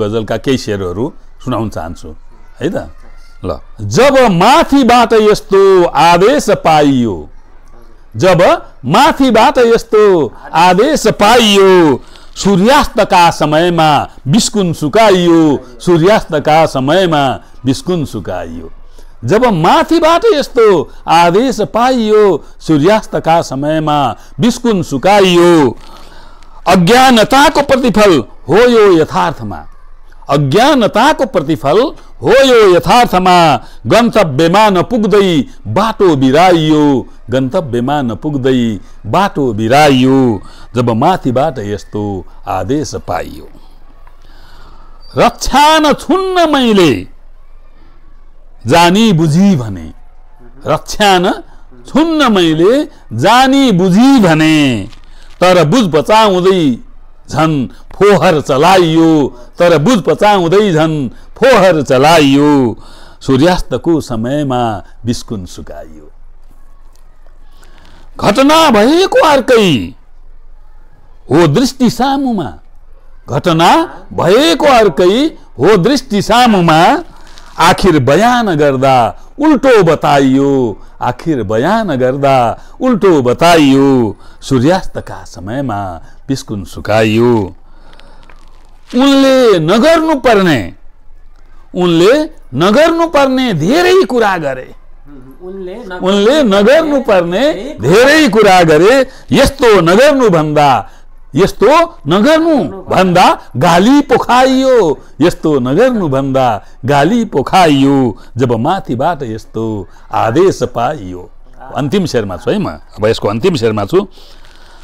गजलका केही शेरहरू सुनाउन चाहन्छु है त। ल, जब माथिबाट यस्तो आदेश पाइयो, जब माथिबाट यस्तो आदेश पाइयो, सूर्यास्तका समयमा बिस्कुन सुकाइयो, सूर्यास्तका समयमा बिस्कुन सुकाइयो। जब माथिबाट यस्तो आदेश पाइयो, सूर्यास्तका समयमा बिस्कुन सुकाइयो। अज्ञानताको प्रतिफल हो यो यथार्थमा, अज्ञानताको प्रतिफल हो यो यथार्थमा। गन्तव्यमा नपुग्दै बाटो बिराइयो, गन्तव्यमा नपुग्दै बाटो बिराइयो। जब माथिबाट यस्तो आदेश पाइयो। रक्षा न छुन्न मैले जानी बुझी भने, रक्षा न छुन्न मैले जानी बुझी भने। तर बुझ बचाउँदै झन् फोहर चलाइयो, तर बुझ बचाउँदै झन् फोहर चलाइयो। सूर्यास्तको समयमा बिस्कुन सुकाइयो। घटना भएको अर्कै हो दृष्टि सामुमा, घटना भएको अर्कै हो दृष्टि सामुमा। आखिर बयान गर्दा उल्टो बताइयो, आखिर बयान गर्दा उल्टो बताइयो। सूर्यास्तका समयमा बिस्कुन सुकाइयो। उनले नगर्नु पर्ने धेरै कुरा गरे, उनले नगर्नु पर्ने धेरै कुरा गरे। यस्तो नगर्नु भन्दा गाली पोखाइयो, यस्तो नगर्नु भन्दा गाली पोखाइयो। जब माथिबाट यस्तो आदेश पाइयो। अन्तिम शेरमा छु है म, अब यसको अन्तिम शेरमा छु।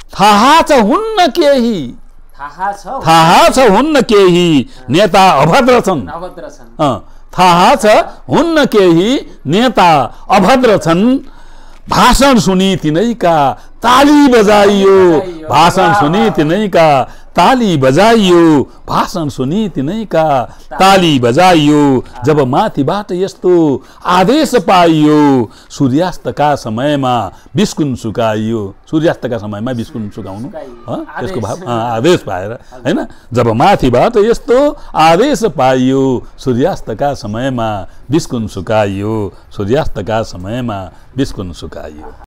थाहा छ हुन्न केही, थाहा छ हुन्न केही नेता अभद्र छन्, थाहा छ हुन्न केही नेता अभद्र छन्। भाषण सुनि तिनैका ताली बजाइयो, भाषण सुनि तिनैका ताली बजाइयो, भाषण सुनि तिनैका ताली बजाइयो। जब माथिबाट यस्तो आदेश पाइयो। सूर्यास्तका समयमा बिस्कुन सुकाइयो, सूर्यास्तका समयमा बिस्कुन सुकाउनु त्यसको भाव आदेश पाएर हैन। जब माथिबाट यस्तो आदेश पाइयो, सूर्यास्तका समयमा बिस्कुन सुकाइयो, सूर्यास्तका समयमा बिस्कुन सुकाइयो।